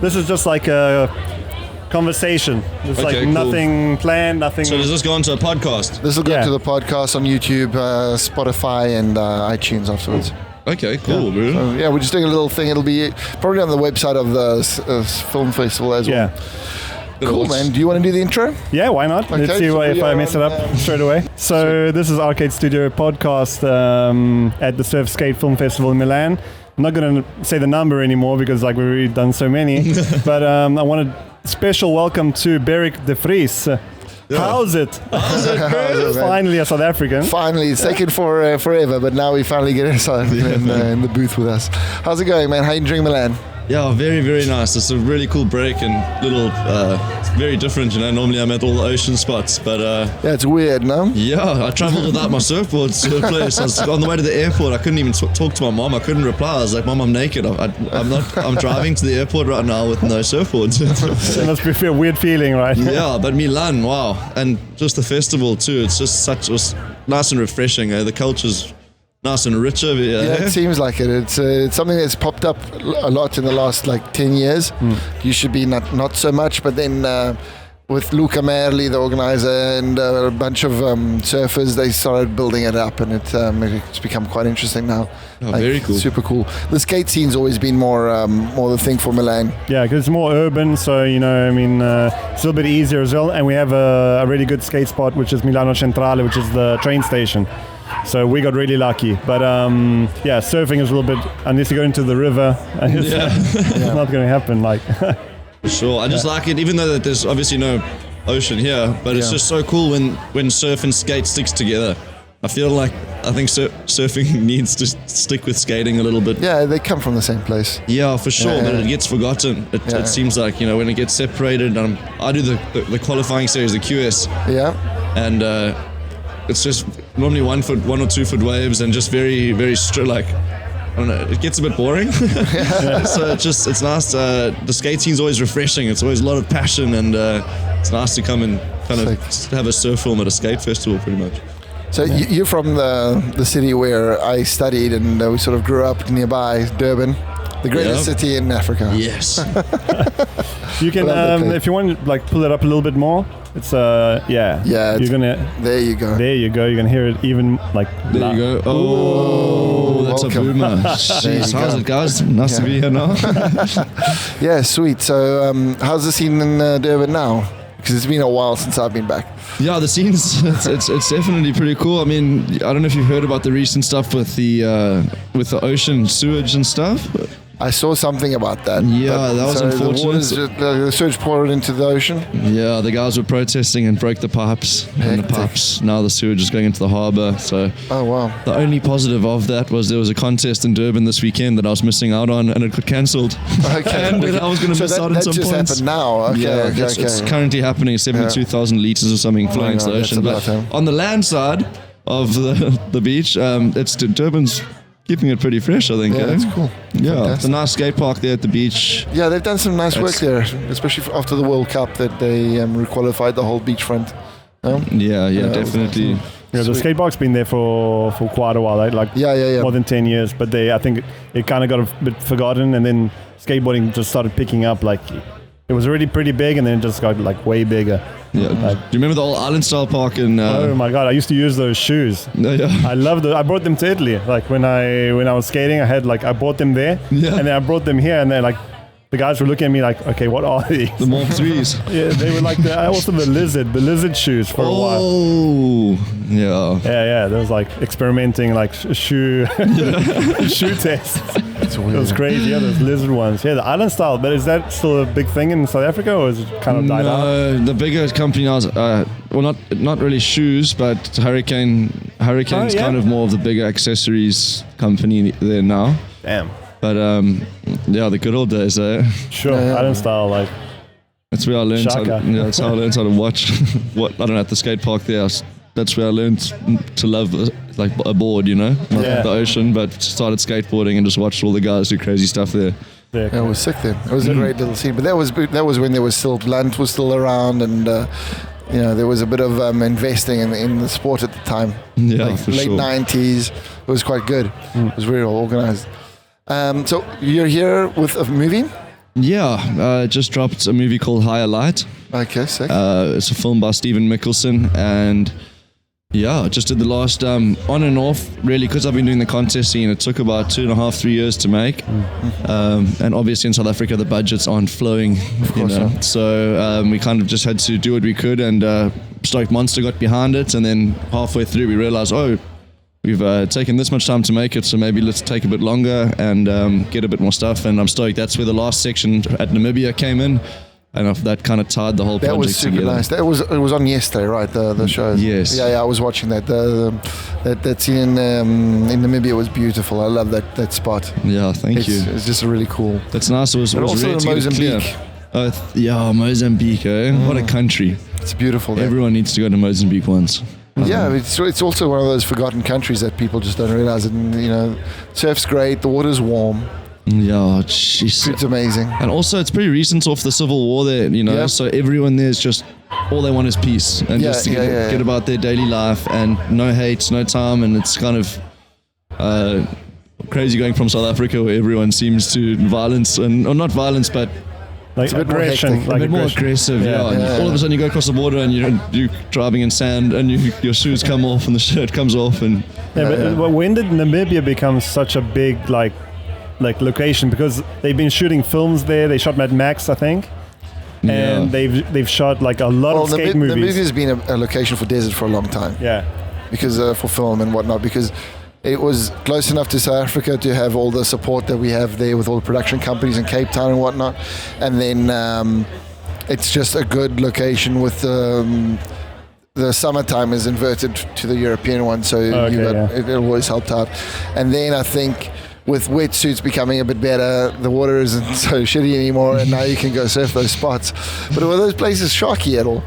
This is just like a conversation. It's Okay, like cool. nothing planned, nothing. So does this go onto a podcast? This will go Yeah. to the podcast on YouTube, Spotify, and iTunes afterwards. Okay, cool, bro. So, yeah, we're just doing a little thing. It'll be probably on the website of the film festival as well. Yeah. Cool, man. Do you want to do the intro? Yeah, why not? Okay, Let's see so if we I are mess it on, up straight away. So this is Arcade Studio podcast at the Surf Skate Film Festival in Milan. I'm not going to say the number anymore because like we've already done so many. But I want a special welcome to Beyrick De Vries. How's it? How's it, man? Finally a South African. Finally, it's taken forever, but now we finally get a South African in the booth with us. How's it going, man? How you enjoying Milan? Yeah, very, very nice. It's a really cool break and little, it's very different, you know. Normally I'm at all the ocean spots, but Yeah, it's weird, no? yeah, I travelled without my surfboard to the place. I was on the way to the airport. I couldn't even talk to my mom. I couldn't reply. I was like, Mom, I'm naked. I'm driving to the airport right now with no surfboard. It must be a weird feeling, right? Yeah, but Milan, wow. And just the festival too. It's just it was nice and refreshing. The culture's nice and rich over here. Yeah, it seems like it. It's something that's popped up a lot in the last like 10 years. You should be not so much, but then with Luca Merli, the organizer, and a bunch of surfers, they started building it up, and it's become quite interesting now. Oh, very cool. Super cool. The skate scene's always been more the thing for Milan. Yeah, because it's more urban, so it's a little bit easier as well. And we have a really good skate spot, which is Milano Centrale, which is the train station. So we got really lucky. But surfing is a little bit, unless you go into the river, it's not going to happen. Like, Sure, I just like it, even though that there's obviously no ocean here, but it's just so cool when surf and skate sticks together. I think surfing needs to stick with skating a little bit. Yeah, they come from the same place. Yeah, for sure, but it gets forgotten. It seems like, when it gets separated. I do the qualifying series, the QS, Yeah. and it's just normally 1 or 2 foot waves and just very, very like, I don't know, it gets a bit boring. So it's nice. The skate scene's always refreshing. It's always a lot of passion, and it's nice to come and kind of have a surf film at a skate festival, pretty much. So you're from the city where I studied, and we sort of grew up nearby, Durban, the greatest city in Africa. Yes. you can, if you want, like pull it up a little bit more. It's Yeah. You're gonna. There you go. There you go. You can hear it even like. There you go. Oh, that's welcome. a boomer. Jeez, how's it, guys? Nice to be here now. Yeah, sweet. So how's the scene in Durban now? Because it's been a while since I've been back. Yeah, the scene's it's definitely pretty cool. I mean, I don't know if you've heard about the recent stuff with the ocean sewage and stuff. I saw something about that. Yeah, that was unfortunate. The sewage poured into the ocean. Yeah, the guys were protesting and broke the pipes. And the pipes, now the sewage is going into the harbour. So Oh, wow. the only positive of that was there was a contest in Durban this weekend that I was missing out on, and it got cancelled. Okay. And I was going to miss out on some that just points. happened now. Okay, Yeah, it's currently happening. 72,000 litres or something flying into the that's ocean. a But lot, huh? on the land side of the beach, it's Durban's keeping it pretty fresh, I think. Yeah, that's cool. Yeah, it's a nice skate park there at the beach. Yeah, they've done some nice work there, especially after the World Cup that they requalified the whole beachfront. Yeah, definitely. Yeah, the skate park's been there for quite a while, right? Like more than 10 years. But I think it kind of got a bit forgotten, and then skateboarding just started picking up. Like it was already pretty big, and then it just got like way bigger. Yeah. Like, do you remember the old island style park in? oh my god, I used to use those shoes. Yeah. I loved it. I brought them to Italy. Like when I was skating, I bought them there, and then I brought them here, and then like the guys were looking at me like, okay, what are these? The Mark III's. Yeah, they were like also the lizard shoes for a while. Oh, yeah. Yeah. There was like experimenting like shoe tests. It was crazy. Yeah, those lizard ones. Yeah, the island style. But is that still a big thing in South Africa, or is it kind of died out? No, the bigger company now is, not really shoes, but Hurricane's kind of more of the bigger accessories company there now. Damn. But the good old days, eh? Sure, island style, like. That's where I learned. That's how I learned how to watch. At the skate park there. That's where I learned to love like a board, the ocean. But started skateboarding and just watched all the guys do crazy stuff there. Yeah, it was sick then. It was a great little scene. But that was when there was still Blunt was still around, and there was a bit of investing in the sport at the time. Yeah, like for late sure. '90s. It was quite good. It was very well organized. So you're here with a movie? Yeah, just dropped a movie called Higher Light. Okay, sick. It's a film by Stephen Mickelson, and yeah, just did the last on and off really, because I've been doing the contest scene. It took about 2.5, 3 years to make, and obviously in South Africa the budgets aren't flowing, you know. Not. So we kind of just had to do what we could, and Stoked Monster got behind it, and then halfway through we realized, we've taken this much time to make it, so maybe let's take a bit longer and get a bit more stuff. And I'm stoked. That's where the last section at Namibia came in, and that kind of tied the whole project That was super together. nice. It was on yesterday, right? The show. Yes. Yeah, I was watching that. That scene in Namibia was beautiful. I love that spot. Yeah, thank you. It's just really cool. That's nice. It was also rare in to get it clear. Mozambique. Yeah, Mozambique. What a country. It's beautiful there. Everyone needs to go to Mozambique once. Yeah, it's also one of those forgotten countries that people just don't realize. And you know, surf's great, the water's warm, Yeah, jeez. food's amazing. And also, it's pretty recent off the Civil War there, you know, Yeah. so everyone there's just, all they want is peace and just to get about their daily life, and no hate, no time, and it's kind of crazy going from South Africa where everyone seems to violence, or not violence, but Like It's a bit more aggression, hectic. a bit more aggressive, yeah. And all of a sudden you go across the border and you're driving in sand and your shoes come off and the shirt comes off, and But when did Namibia become such a big like location? Because they've been shooting films there. They shot Mad Max, I think, and they've shot like a lot of skate movies. Namibia's been a location for desert for a long time. Yeah, because for film and whatnot, because it was close enough to South Africa to have all the support that we have there with all the production companies in Cape Town and whatnot, and then it's just a good location with the summertime is inverted to the European one, so it always helped out. And then I think with wetsuits becoming a bit better, the water isn't so shitty anymore, and now you can go surf those spots. But were those places sharky at all?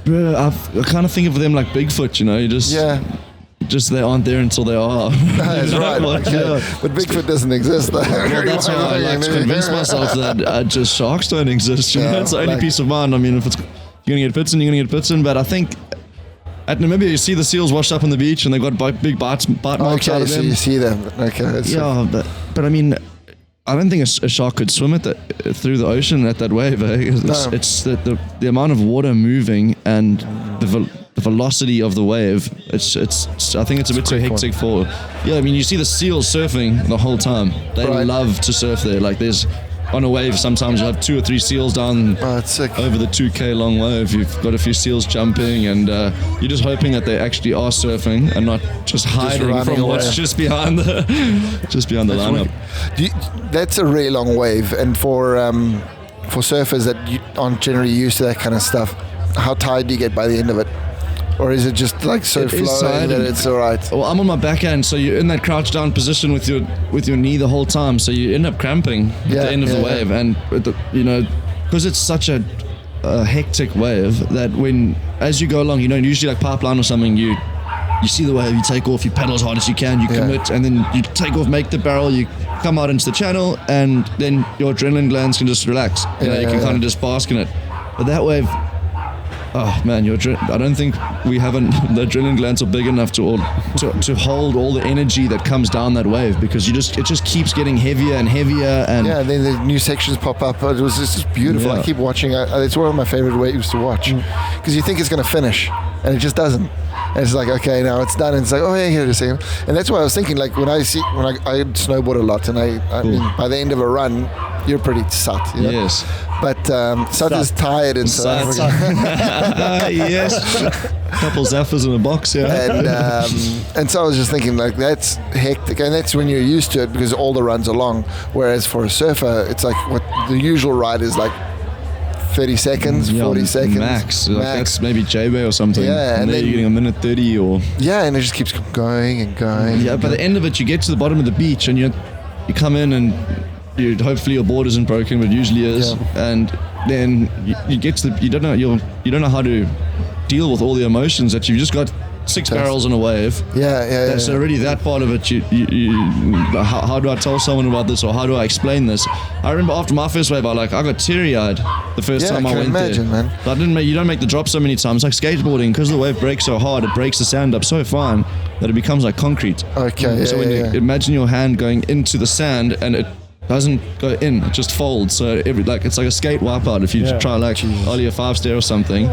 bro, I kind of think of them like Bigfoot, you know, you just they aren't there until they are. That's right. Okay. But Bigfoot doesn't exist. Well, that's why I like to convince myself that just sharks don't exist. You know, it's the only peace of mind. I mean, if you're gonna get bitten, you're gonna get bitten. But I think at Namibia, you see the seals washed up on the beach, and they've got big bite marks out of them. So you see them. Okay. Yeah, but I mean, I don't think a shark could swim through the ocean at that wave. It's the amount of water moving and the velocity of the wave. It's I think it's a bit too hectic for. Yeah, I mean, you see the seals surfing the whole time. They love to surf there. Like there's on a wave, sometimes you have 2 or 3 seals down over the 2K long wave. You've got a few seals jumping, and you're just hoping that they actually are surfing and not just hiding from what's just behind the lineup. That's a really long wave, and for surfers that aren't generally used to that kind of stuff, how tired do you get by the end of it? Or is it just like so flowing that it's all right? Well, I'm on my backhand, so you're in that crouch down position with your knee the whole time, so you end up cramping at the end of the wave, and because it's such a hectic wave that as you go along, usually like pipeline or something, you see the wave, you take off, you paddle as hard as you can, you commit, and then you take off, make the barrel, you come out into the channel, and then your adrenaline glands can just relax. You can kind of just bask in it. But that wave, oh man, I don't think the adrenaline glands are big enough to hold all the energy that comes down that wave, because it just keeps getting heavier and heavier, and then the new sections pop up. It was just beautiful. I keep watching. It's one of my favorite waves to watch, because you think it's going to finish and it just doesn't. And it's like, okay, now it's done, and it's like, oh yeah, here it is. And that's why I was thinking, like when I snowboard a lot, and I mean, by the end of a run, you're pretty sat. You know? Yes. But Sat is tired in South Africa. Yes. A couple Zaffers in a box, yeah. And so I was just thinking, like, that's hectic, and that's when you're used to it because all the runs are long. Whereas for a surfer, it's like what the usual ride is like 30 seconds, 40 seconds. Max. Like that's maybe J-Bay or something. Yeah. And then you're getting a minute 30 or... Yeah, and it just keeps going and going. Yeah, by the end of it, you get to the bottom of the beach and you come in and hopefully your board isn't broken, but it usually is. Yeah. And then you get to you don't know how to deal with all the emotions that you've just got 6 barrels on a wave. Yeah. So already that part of it, how do I tell someone about this, or how do I explain this? I remember after my first wave, I got teary-eyed the first time I went there. Man. But you don't make the drop so many times. Like skateboarding, because the wave breaks so hard, it breaks the sand up so fine that it becomes like concrete. Okay. So when you imagine your hand going into the sand and it doesn't go in, it just folds. So it's like a skate wipeout. If you try ollie a 5-stair or something,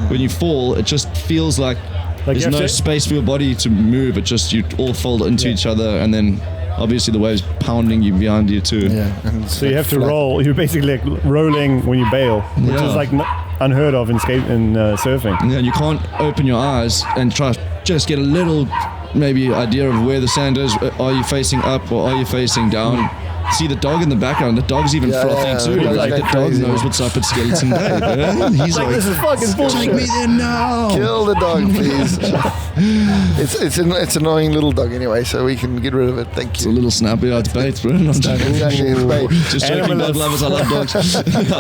when you fall, it just feels like there's no space for your body to move. It just, you all fold into each other, and then obviously the waves pounding you behind you too. Yeah. So you have to roll. You're basically like rolling when you bail, which is like unheard of in surfing. Yeah, and you can't open your eyes and try to just get a little maybe idea of where the sand is. Are you facing up or are you facing down? See the dog in the background. The dog's even frothing too. Like the dog knows what's up at Skeleton Bay. Yeah? He's like, this is fucking bullshit. Take me there now. Kill the dog, please. It's annoying little dog anyway, so we can get rid of it. Thank It's a you. little snappy. It's bait, bro. Exactly, it's bait. Just joking, dog lovers. I love dogs. I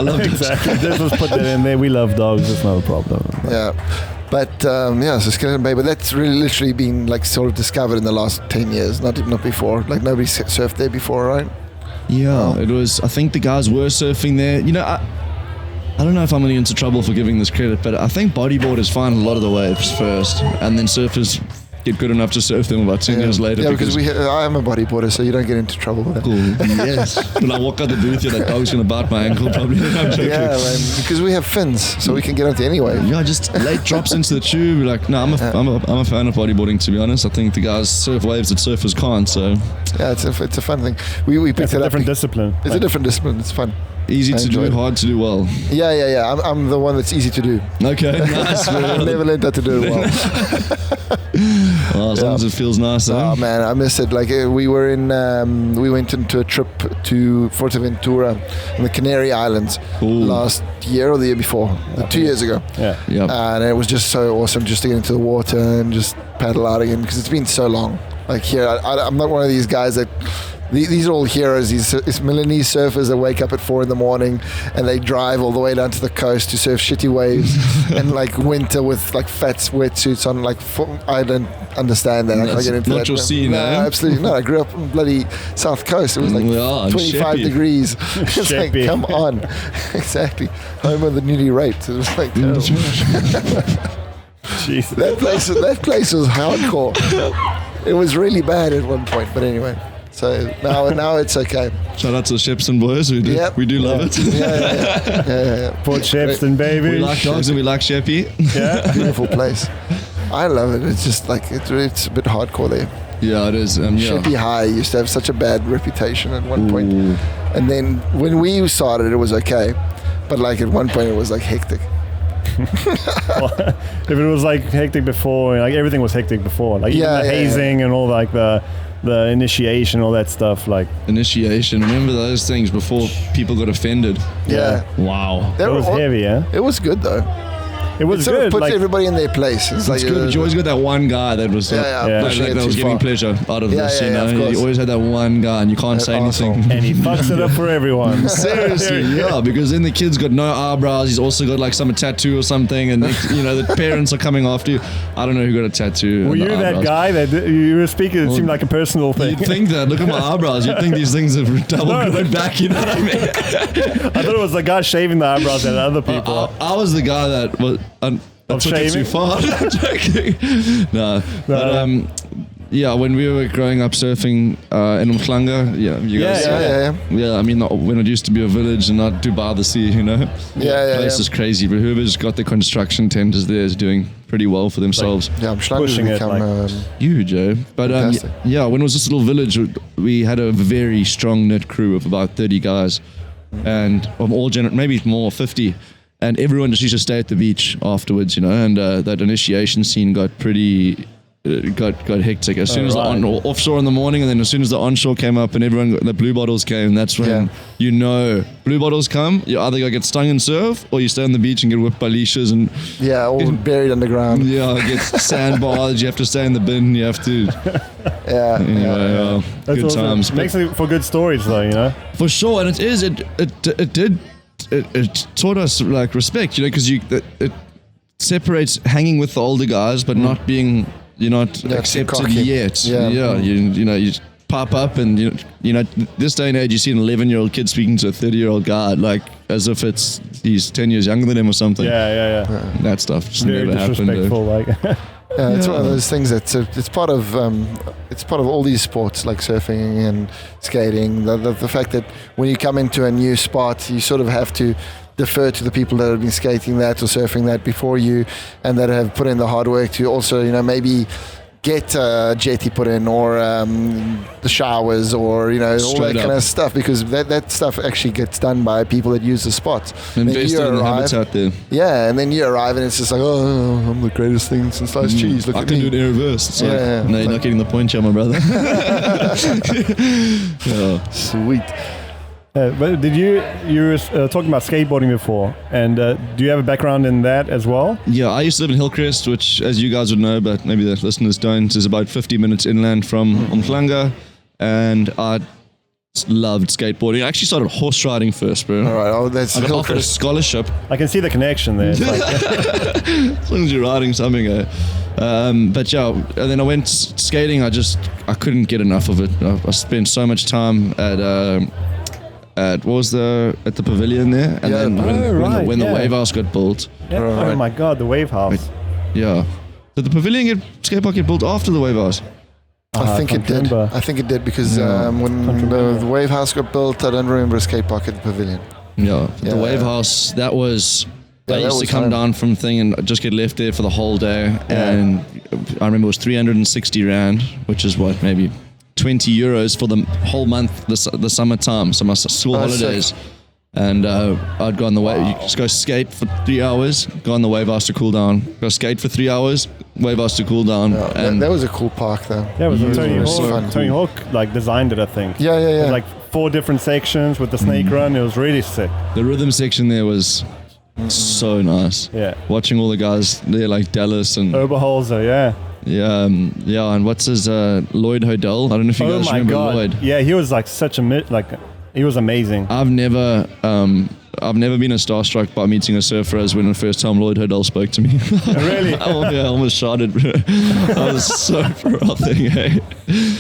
love dogs. Exactly. Just put that in there. We love dogs. It's not a problem. Yeah. But so Skeleton Bay, but that's really literally been like sort of discovered in the last 10 years, not before. Like nobody surfed there before, right? Yeah, it was. I think the guys were surfing there. You know, I don't know if I'm going to get into trouble for giving this credit, but I think bodyboarders find a lot of the waves first, and then surfers get good enough to surf them about 10 years later. Yeah, because I am a bodyboarder, so you don't get into trouble with that. Cool. Yes. When I walk out the booth, that dog's going to bite my ankle probably. I'm joking. Yeah, man, because we have fins, so we can get onto any wave. Yeah, just late drops into the tube. Like, no, I'm a fan of bodyboarding, to be honest. I think the guys surf waves that surfers can't. So yeah, it's a fun thing. We picked It's it a up. different discipline. It's a different discipline. It's fun. easy to do, it. hard to do well. Yeah. I'm the one that's easy to do. Okay, nice. I've never learned how to do it well. Well, as long as it feels nice. Oh man, I miss it. Like we went into a trip to Fuerteventura in the Canary Islands last year or the year before, 2 years ago. Yeah. And it was just so awesome just to get into the water and just paddle out again because it's been so long. Like here, I'm not one of these guys that. These are all heroes. These Milanese surfers that wake up at 4 a.m. and they drive all the way down to the coast to surf shitty waves and like winter with like fat wetsuits on. Like I don't understand that. I can't get into not that. your scene, No, absolutely not. I grew up in bloody South Coast. It was like 25 degrees. It's like, come on. Exactly. Home of the newly raped. It was like terrible. Jesus. That place was hardcore. It was really bad at one point, but anyway. So now it's okay. Shout out to the Shepstone boys. We do love it. Yeah. Port Shepstone, baby. We like dogs and we like Sheppy. Yeah. Beautiful place. I love it. It's just like it's a bit hardcore there. Yeah, it is. Sheppy High used to have such a bad reputation at one point. And then when we started, it was okay. But like at one point, it was like hectic. Well, if it was like hectic before, like everything was hectic before. Like even the hazing and all like the initiation, all that stuff. Like initiation. Remember those things before people got offended? Yeah. Wow. It was heavy, yeah. It was good though. It was good. It puts like, everybody in their place. It's like good, but you always got that one guy that was that was getting pleasure out of this. You know, you always had that one guy, and you can't say anything. And he fucks it up for everyone. Seriously, yeah. Because then the kid's got no eyebrows. He's also got like some tattoo or something, and you know the parents are coming after you. I don't know who got a tattattoo. Were you that guy that you were speaking? It seemed like a personal thing. You'd think that. Look at my eyebrows. You'd think these things have going back. You know what I mean? I thought it was the guy shaving the eyebrows at other people. I was the guy that was. I took it too far. I'm joking. No. But yeah, when we were growing up surfing in Umhlanga, you guys. Yeah. I mean, when it used to be a village and not Dubai the sea, you know. The place is crazy, but whoever's got the construction tenders there is doing pretty well for themselves. I'm pushing it like huge, eh? But when it was this little village, we had a very strong knit crew of about 30 guys, and of all maybe more, 50. And everyone just used to stay at the beach afterwards, you know, and that initiation scene got pretty, got hectic. As soon as the offshore in the morning, and then as soon as the onshore came up and the blue bottles came, that's when you know blue bottles come. You either go get stung and surf, or you stay on the beach and get whipped by leashes and all buried underground. Yeah, get sandbars. You have to stay in the bin. You have to. Anyway, good times. Makes it for good stories, though, you know. For sure, and it did. It taught us like respect, you know, because it separates hanging with the older guys, but not being you're not too accepted cocky. yet. Yeah. You know, you pop up and you know this day and age you see an 11-year-old kid speaking to a 30-year-old guy like as if he's 10 years younger than him or something. Yeah. That stuff just Very never happened. disrespectful, like. Yeah, it's one of those things that's it's part of all these sports like surfing and skating. The fact that when you come into a new spot, you sort of have to defer to the people that have been skating that or surfing that before you, and that have put in the hard work to also, you know, maybe get a jetty put in or the showers or, you know, all that kind of stuff, because that stuff actually gets done by people that use the spots. Invested in the habitat there. Yeah, and then you arrive and it's just like, oh, I'm the greatest thing since sliced cheese. Look I at can me. do it in reverse. It's like, Yeah. no, you're not getting the point here, my brother. Yeah. Sweet. But you were talking about skateboarding before, and do you have a background in that as well? Yeah, I used to live in Hillcrest, which, as you guys would know, but maybe the listeners don't, is about 50 minutes inland from Umhlanga, and I loved skateboarding. I actually started horse riding first, bro. All right, that's I got offered a Hillcrest. scholarship. I can see the connection there. It's like, As long as you're riding something, but yeah, and then I went skating. I couldn't get enough of it. I spent so much time at the pavilion there, and then when the wave house got built. yeah. Oh my God, the wave house. Yeah. Did the pavilion skatepark get built after the wave house? I think it did. remember. I think it did because when the wave house got built, I don't remember a skate park at the pavilion. Yeah. Yeah. The wave house, that was... I that used to was come fun. down from thing and just get left there for the whole day. And I remember it was 360 Rand, which is what, maybe 20 euros for the whole month, the summertime, so my school holidays. Sick. And I'd go on the wave, you just go skate for 3 hours, go on the wave house to cool down, go skate for 3 hours, wave house to cool down. Yeah, and that was a cool park though. Yeah, it was Tony was Hawk. fun. Tony Hawk like designed it, I think. Yeah. It was like 4 different sections with the snake run. It was really sick. the rhythm section there was so nice. Yeah. Watching all the guys there like Dallas and Oberholzer, yeah. and what's his Lloyd Hodoul? I don't know if you Oh guys my remember God. Lloyd. Yeah, he was like such a he was amazing. I've never been as starstruck by meeting a surfer as when the first time Lloyd Hodoul spoke to me. Really? I almost shouted, bro. I was so frothing, hey.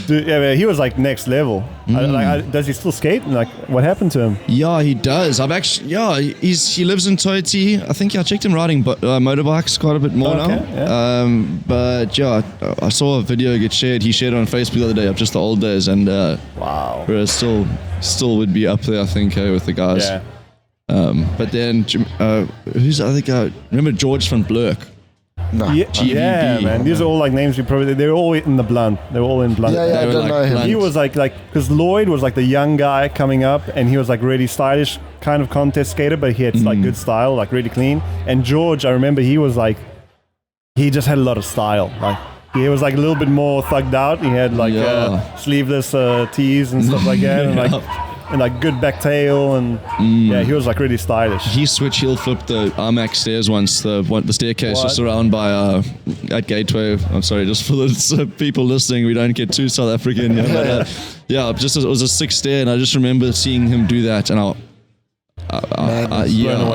Dude, yeah, man, he was like next level. Does he still skate? Like, what happened to him? Yeah, he does. He lives in Toti. I think I checked him riding motorbikes quite a bit more now. Yeah. But yeah, I saw a video get shared. He shared it on Facebook the other day of just the old days, and Wow. bro, still would be up there, I think, with the guys. Yeah. But then who's the other guy? Remember George van Blerk? No. Yeah, GVB. yeah, man. These are all like names they're all in the blunt. They were all in blunt. Yeah, I They were don't like know him. blunt. He was like because Lloyd was like the young guy coming up, and he was like really stylish kind of contest skater, but he had like good style, like really clean. And George, I remember he was like, he just had a lot of style. Like he was like a little bit more thugged out. He had like sleeveless tees and stuff like that, and like good back tail, and yeah, he was like really stylish. He switch heel flipped the Armac stairs once, the staircase What? just around by at Gateway. I'm sorry, just for the people listening, we don't get too South African. But, it was a 6 stair, and I just remember seeing him do that, and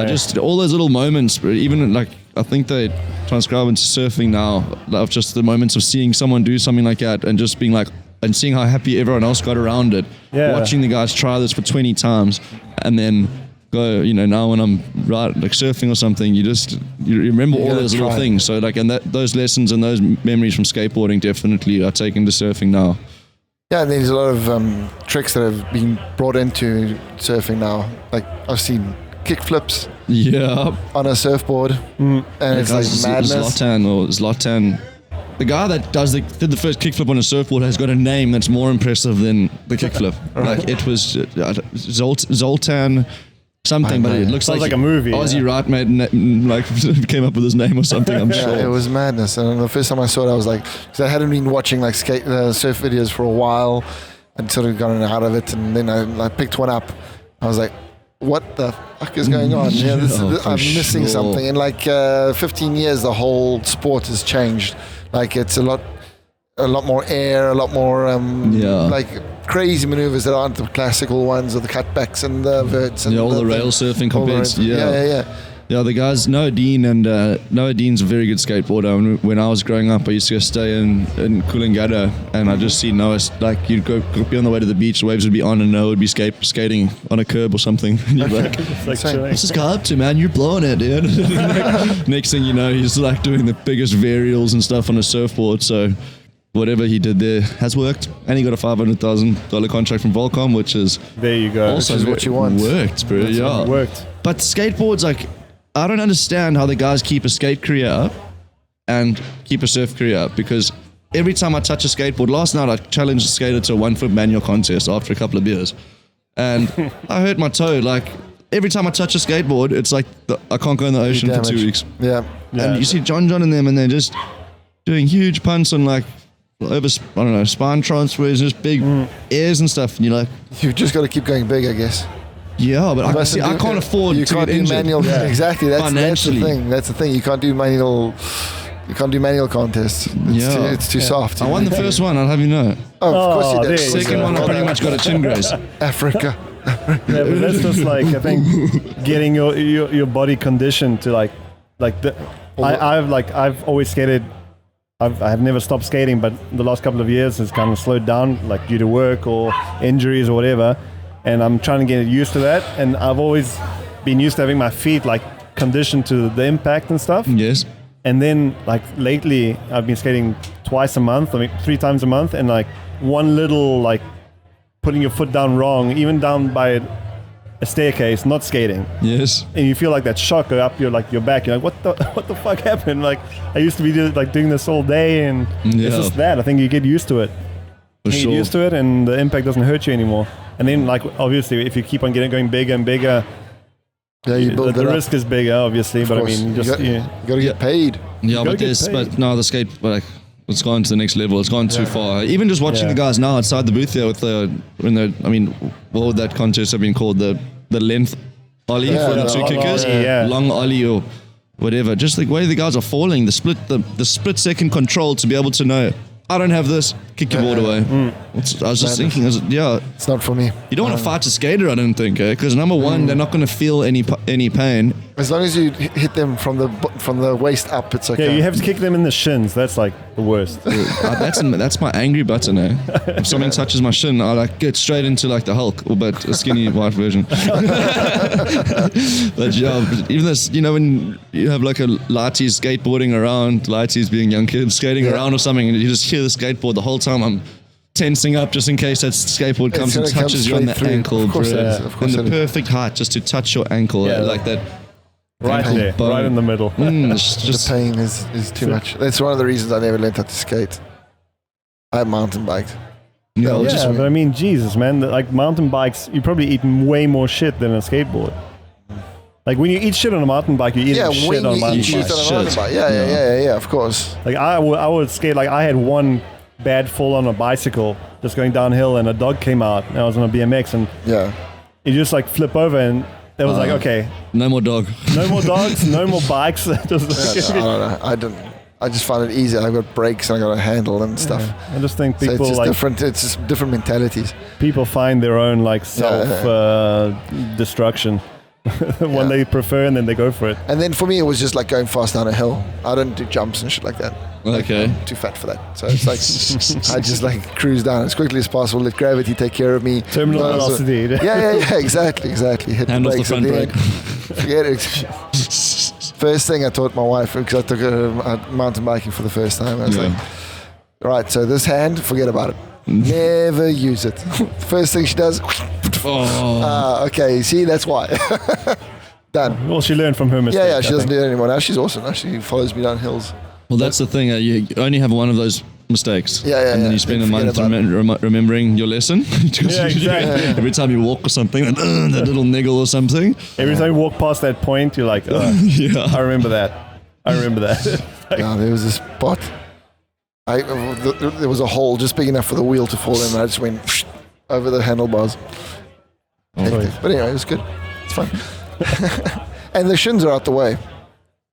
just all those little moments, even like I think they transcribe into surfing now, of just the moments of seeing someone do something like that, and just being like, and seeing how happy everyone else got around it. Yeah. Watching the guys try this for 20 times, and then go, now when I'm like surfing or something, you remember all those little things. So like, and those lessons and those memories from skateboarding definitely are taken to surfing now. Yeah, and there's a lot of tricks that have been brought into surfing now. Like I've seen kick flips Yeah. on a surfboard, and it's like madness. Zlatan. The guy that did the first kickflip on a surfboard has got a name that's more impressive than the kickflip. Like it was Zoltan something, but it looks Sounds like a movie. Aussie right made came up with his name or something. I'm sure. Yeah, it was madness. And the first time I saw it, I was like, because I hadn't been watching like surf videos for a while, and sort of gotten out of it, and then I picked one up. I was like, what the fuck is going on? I'm missing something. In like 15 years, the whole sport has changed. Like it's a lot more air, a lot more like crazy maneuvers that aren't the classical ones, or the cutbacks and the verts and all the rail surfing compared to yeah. Yeah, the guys, Noah Dean, and Noah Dean's a very good skateboarder. When I was growing up, I used to go stay in Coolangatta, and I just see Noah, like, you'd go be on the way to the beach, the waves would be on, and Noah would be skating on a curb or something. And you're like, what's this guy up to, man? You're blowing it, dude. Next thing you know, he's like doing the biggest varials and stuff on a surfboard, so whatever he did there has worked, and he got a $500,000 contract from Volcom, which is there you go. Also which is what you want. Worked, bro. Yeah, it worked. But skateboards, like, I don't understand how the guys keep a skate career up and keep a surf career up, because every time I touch a skateboard, last night I challenged a skater to a 1 foot manual contest after a couple of beers, and I hurt my toe. Like, every time I touch a skateboard, it's like I can't go in the ocean for 2 weeks. Yeah. And you see John and them, and they're just doing huge punts on, like, over, I don't know, spine transfers, just big airs and stuff, and you're like, You've just got to keep going big, I guess. yeah, but I can't afford to get injured. Manual. Yeah. Exactly. That's the thing. That's the thing. You can't do manual contests. It's too soft. I won the first one, I'll have you know. Oh, of course you did. Second one, I pretty much got a chin graze. Africa. Yeah, but that's just like, I think, getting your body conditioned to like I've always skated. I've never stopped skating, but the last couple of years has kind of slowed down, like due to work or injuries or whatever. And I'm trying to get used to that. And I've always been used to having my feet like conditioned to the impact and stuff. Yes. And then like lately, I've been skating twice a month, 3 times a month, and like one little like putting your foot down wrong, even down by a staircase, not skating. Yes. And you feel like that shock go up your back. You're like, what the fuck happened? Like, I used to be doing this all day, and it's just that. I think you get used to it. For sure. You get used to it, and the impact doesn't hurt you anymore. And then, like, obviously, if you keep on going bigger and bigger, the risk is bigger, obviously. But I mean, you got to get paid. Yeah, but no, the skate, like, it's gone to the next level. It's gone too far. Even just watching the guys now outside the booth there with what would that contest have been called? The length ollie for the 2 kickers, long ollie or whatever. Just the way the guys are falling, the split second control to be able to know, I don't have this, kick your board away. I was just thinking, it's not for me. You don't want to fight a skater, I don't think, because number one, they're not going to feel any pain. As long as you hit them from the waist up, it's okay. Yeah, you have to kick them in the shins. That's like the worst. That's my angry button. If something touches my shin, I like get straight into like the Hulk, but a skinny white version. But yeah, even this, when you have like a lighties skateboarding around, lighties being young kids skating around or something, and you just hear the skateboard the whole time, I'm tensing up just in case that skateboard comes and touches you on the ankle, of course bro. Of course, and the perfect height just to touch your ankle, like that. Right there, right in the middle. Just the pain is too much. That's one of the reasons I never learned how to skate. I mountain biked. But I mean, Jesus, man, like mountain bikes, you probably eat way more shit than a skateboard. Like when you eat shit on a mountain bike, you eat shit on a mountain bike. Yeah, of course. Like I would skate, like I had one bad fall on a bicycle just going downhill, and a dog came out, and I was on a BMX, and you just like flip over, and it was like, okay, no more dog, no more dogs, no more bikes. I don't know. I just find it easier. I've got brakes and I got a handle and stuff. I just think people it's just different. It's just different mentalities. People find their own like self destruction. One they prefer, and then they go for it. And then for me, it was just like going fast down a hill. I don't do jumps and shit like that. Okay. I'm too fat for that. So it's like I just like cruise down as quickly as possible. Let gravity take care of me. Terminal velocity. Yeah. Exactly. Hit hand the off brakes the front brake. Forget it. First thing I taught my wife, because I took her mountain biking for the first time. I was like, right, so this hand, forget about it. Never use it. First thing she does. Okay, see, that's why. Done. Well, she learned from her mistakes. Yeah, she doesn't do it anymore now. She's awesome. Now she follows me down hills. Well, that's the thing. You only have one of those mistakes. And then you spend a month remembering your lesson. Exactly. Every time you walk or something, that little niggle or something. Every time you walk past that point, you're like, I remember that. There was a spot. There was a hole just big enough for the wheel to fall in, and I just went over the handlebars. But anyway, it was good. It's fun. And the shins are out the way.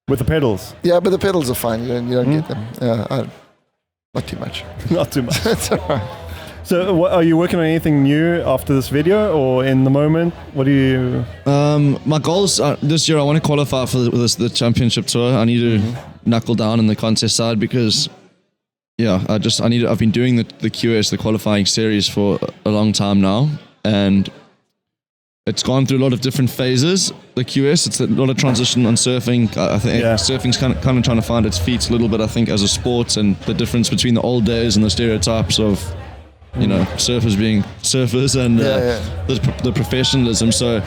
With the pedals? Yeah, but the pedals are fine. You don't get them. Not too much. Not too much. That's all right. So, are you working on anything new after this video, or in the moment? What do you? My goals this year, I want to qualify for the championship tour. I need to knuckle down in the contest side because, I've been doing the QS, the qualifying series, for a long time now, and it's gone through a lot of different phases. The QS, it's a lot of transition on surfing. I think surfing's kind of trying to find its feet a little bit, I think, as a sport, and the difference between the old days and the stereotypes of, surfers being surfers and the professionalism. So,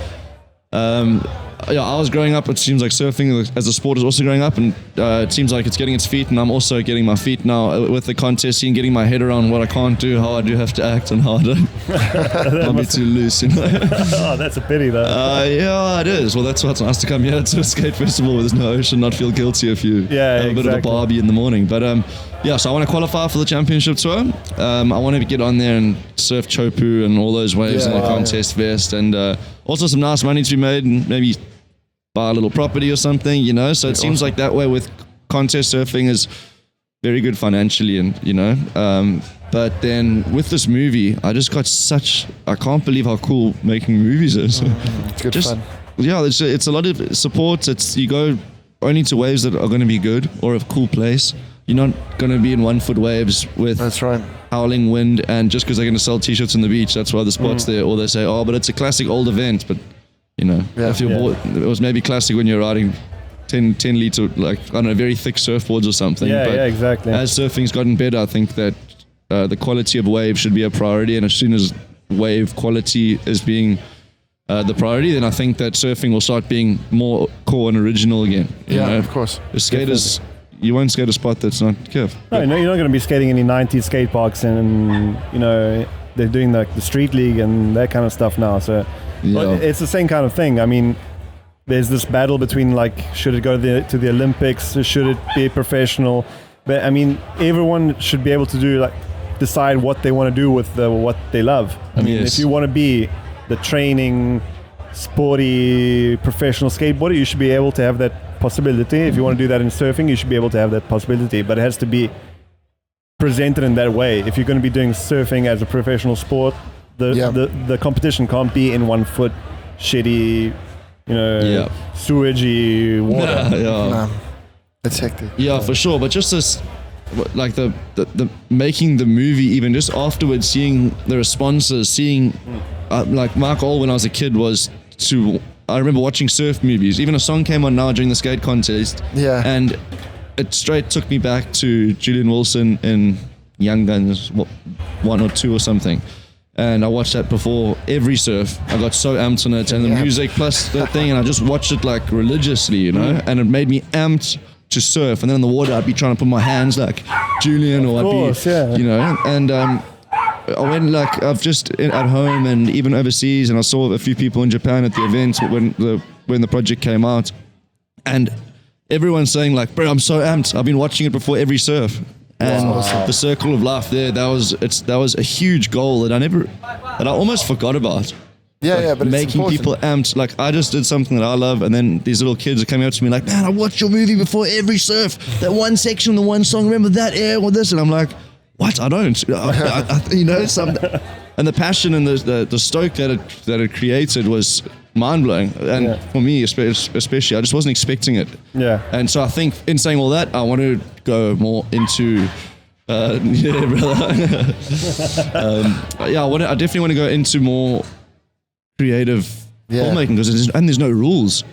I was growing up, it seems like surfing as a sport is also growing up, and it seems like it's getting its feet, and I'm also getting my feet now with the contest scene, getting my head around what I can't do, how I do have to act, and how I don't. I'll be too loose, Oh, that's a pity, though. Yeah, it is. Well, that's why it's nice to come here to a skate festival where there's no ocean, not feel guilty if you have a bit of a barbie in the morning. But so I want to qualify for the championship tour. I want to get on there and surf chopu and all those waves in the contest vest, and also some nice money to be made, and maybe buy a little property or something, so it seems like that way with contest surfing is very good financially, and but then with this movie, I just got I can't believe how cool making movies is. It's good fun. Yeah, it's a lot of support. You go only to waves that are going to be good or a cool place. You're not going to be in 1 foot waves with howling wind, and just because they're going to sell t-shirts on the beach, that's why the spot's there. Or they say, but it's a classic old event, but if you're bored, it was maybe classic when you're riding 10 liter, very thick surfboards or something. But exactly. As surfing's gotten better, I think that the quality of wave should be a priority, and as soon as wave quality is being the priority, then I think that surfing will start being more core and original again. Of course. The skaters, you won't skate a spot that's not Kev. No, you're not going to be skating any 90s skate parks, and they're doing the street league and that kind of stuff now. So it's the same kind of thing. I mean, there's this battle between should it go to the Olympics, or should it be professional? But I mean, everyone should be able to decide what they want to do with what they love. I mean, if you want to be the training, sporty, professional skateboarder, you should be able to have that possibility. If you want to do that in surfing, you should be able to have that possibility, but it has to be presented in that way. If you're going to be doing surfing as a professional sport, the competition can't be in 1 foot shitty, sewagey water. It's hectic. Yeah, for sure. But just this, the making the movie, even just afterwards, seeing the responses, seeing Mark All when I was a kid I remember watching surf movies. Even a song came on now during the skate contest. Yeah. And it straight took me back to Julian Wilson in Young Guns 1 or 2 or something. And I watched that before every surf. I got so amped on it, and the music plus the thing, and I just watched it religiously, and it made me amped to surf. And then in the water, I'd be trying to put my hands like Julian, or and I went I've just at home and even overseas, and I saw a few people in Japan at the event when the project came out, and everyone's saying bro, I'm so amped. I've been watching it before every surf. And the circle of life there, that was a huge goal that I almost forgot about. But making people amped. I just did something that I love, and then these little kids are coming up to me man, I watched your movie before every surf. That one section, the one song, remember that air or this? And I'm like, what? I don't. And the passion and the stoke that it created was mind-blowing, and for me especially, I just wasn't expecting it. And so I think in saying all that, I want to go more into I definitely want to go into more creative filmmaking, because there's no rules.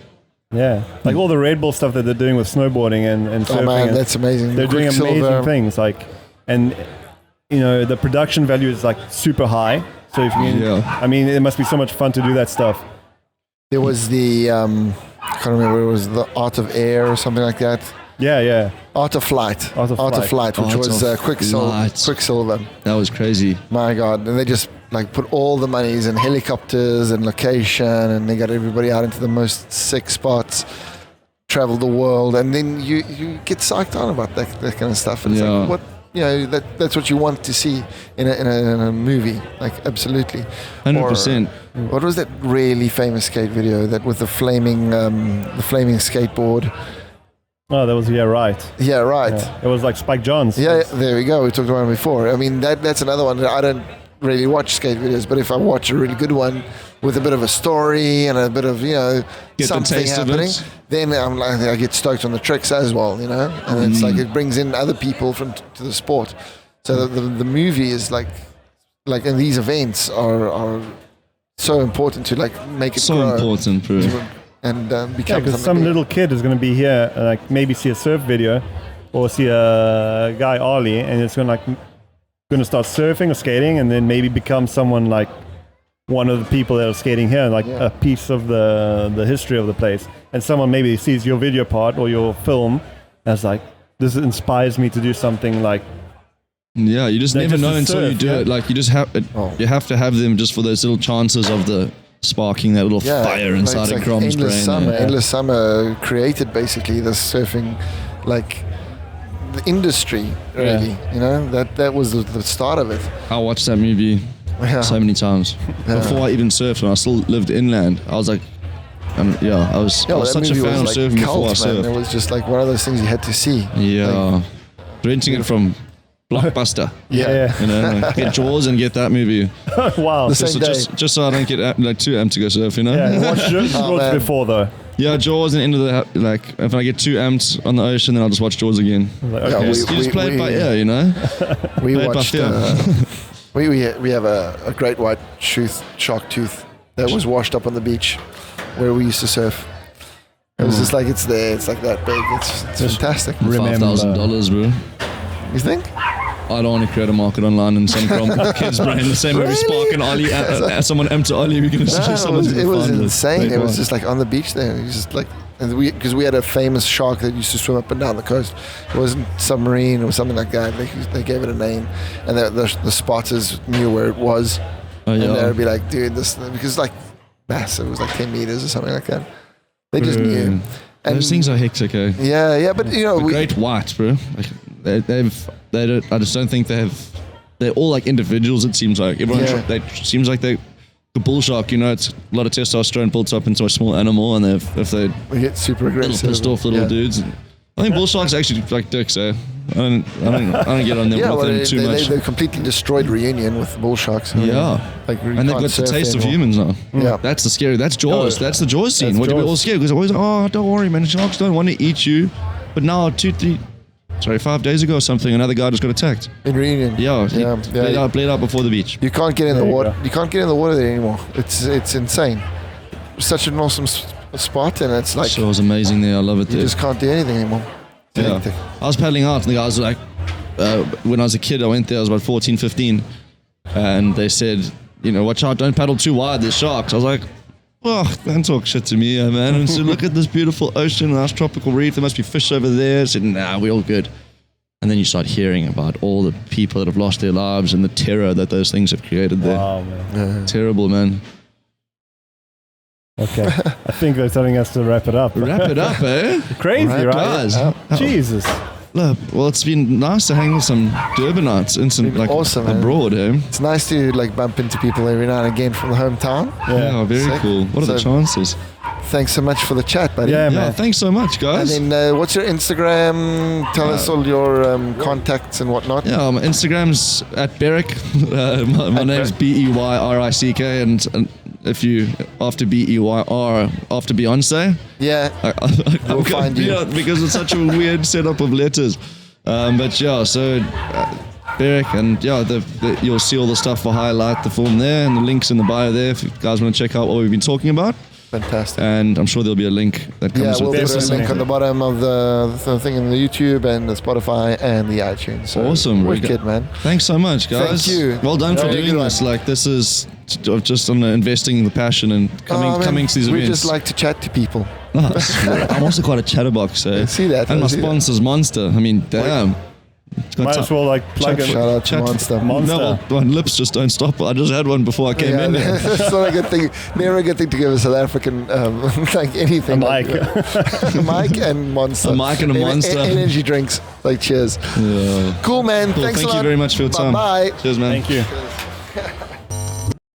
All the Red Bull stuff that they're doing with snowboarding and surfing. Oh man, that's amazing. They're doing amazing things, and the production value is super high. So if I mean, it must be so much fun to do that stuff. There was the I can't remember, it was the Art of Air or something like that. Art of Flight, which was Quicksilver. That was crazy. My God. And they just put all the monies in helicopters and location, and they got everybody out into the most sick spots, travel the world, and then you get psyched out about that kind of stuff. And it's what that's what you want to see in a movie, absolutely. 100%. What was that really famous skate video that with the flaming skateboard? Oh, that was right. Yeah, right. It was Spike Jonze. Yeah, there we go. We talked about it before. I mean, that's another one that I don't really watch skate videos, but if I watch a really good one with a bit of a story and a bit of, Get the something taste of happening, it. then I'm like, I get stoked on the tricks as well, and it's like it brings in other people to the sport. So the movie is like, and these events are so important to like make it So grow important, bro. and become Because something some big. little kid is going to be here, like maybe see a surf video, or see a guy ollie, and it's going to start surfing or skating, and then maybe become someone like one of the people that are skating here, like a piece of the history of the place. And someone maybe sees your video part or your film as like, this inspires me to do something like. Yeah, you just They're never just know a until you surf, do yeah. it. Like you just have it, you have to have them just for those little chances of the sparking that little fire inside it's a Grom's brain. Endless Summer created basically this surfing, like the industry, really. That was the start of it. I watched that movie so many times before I even surfed. When I still lived inland, I was like, I was that such a movie fan of was surfing before I cult, man. surfed. It was just like one of those things you had to see. Yeah, renting it from Blockbuster. Yeah. Get Jaws and get that movie. Wow. The same day. Just so I don't get too amped to go surf. Yeah, watch Jaws man. before though. Yeah, Jaws and end of the like. If I get too amped on the ocean, then I'll just watch Jaws again. Like, Yeah, okay. we- You just play it by ear, We Played by watched. fear. We have a great white shark tooth that was washed up on the beach where we used to surf. It was just like it's there. It's like that big. It's fantastic. Remember. $5,000, bro. You think? I don't want to create a market online in some kid's brain. The same way we spark an ollie, someone empty ollie, we're going to see No, someone's it was find insane. Great It was one. just like on the beach there. It was just like, because we had a famous shark that used to swim up and down the coast. It wasn't submarine or something like that. They gave it a name, and the spotters knew where it was, Oh, and yeah. they'd be like, "Dude, this," because it's like massive. It was like 10 meters or something like that. They just Bro. knew. And Those things are hectic, eh? yeah, but The great whites, bro. Like, they don't. I just don't think they have. They're all like individuals. It seems like everyone. Yeah. Seems like they. The bull shark, it's a lot of testosterone built up into a small animal, and if they're we get super little aggressive. pissed off little Yeah. dudes. I think bull sharks are actually like dicks, eh? I don't get on them Yeah, with well, them too much. they completely destroyed Reunion with bull sharks. Yeah. Like, you And they've can't got the surf taste of anymore. humans now. Yeah. That's the scary. That's Jaws. That's the Jaws scene. That's What do we Jaws. all scared? Because always, don't worry, man. Sharks don't want to eat you. But now, 5 days ago or something, another guy just got attacked. In Reunion. Yeah, he yeah. bled out before the beach. You can't get in the There you water. go. You can't get in the water there anymore. It's insane. Such an awesome spot, and it's like So it was amazing there. I love it you there. just can't do anything anymore. It's Yeah. hectic. I was paddling out, and the guys were like, when I was a kid, I went there, I was about 14, 15, and they said, watch out, don't paddle too wide, there's sharks. I was like, oh, don't talk shit to me, man. And so look at this beautiful ocean, nice tropical reef, there must be fish over there. I said, nah, we're all good. And then you start hearing about all the people that have lost their lives and the terror that those things have created there. Wow, man. Terrible, man. Okay. I think they're telling us to wrap it up. Wrap it up, eh? Crazy, Wrap it right? Guys, Jesus. look, well, it's been nice to hang with some Durbanites and some, like, awesome, man. abroad, eh? It's nice to like bump into people every now and again from the hometown. Yeah, very Sick. cool. What are the So- chances? Thanks so much for the chat, buddy. Yeah, Yeah, man. thanks so much, And guys. then what's your Instagram? Tell us all your contacts and whatnot. Yeah, my Instagram's at Beyrick. My name's Beyrick, and if you after Beyr after Beyonce, Yeah. I'll We'll find you. Yeah, because it's such a weird setup of letters. But yeah, so Beyrick, and yeah, you'll see all the stuff for Highlight, the film there, and the links in the bio there if you guys want to check out what we've been talking about. Fantastic. And I'm sure there'll be a link that Yeah, comes we'll with put this. a link on the bottom of the thing in the YouTube and the Spotify and the iTunes. So Awesome. Wicked, man. Thanks so much, guys. Thank you. Well done for Very doing good this. one. Like, this is just on investing the passion and Man, coming to these we events. just like to chat to people. I'm also quite a chatterbox. I see that. And I my see that. sponsor's Monster. I mean, damn. It's got Might as well like plug Chat- it. Shout out to Chat- Monster. Monster. No, my lips just don't stop. I just had one before I came Yeah, in there. that's not a good thing. Never a good thing to give a South African like anything. A like mic. that. A mic and Monster. A mic and a Monster. Energy drinks. Like cheers. Yeah. Cool, man. Cool. Thanks Thank a lot. you very much for your time. Bye. Cheers, man. Thank you.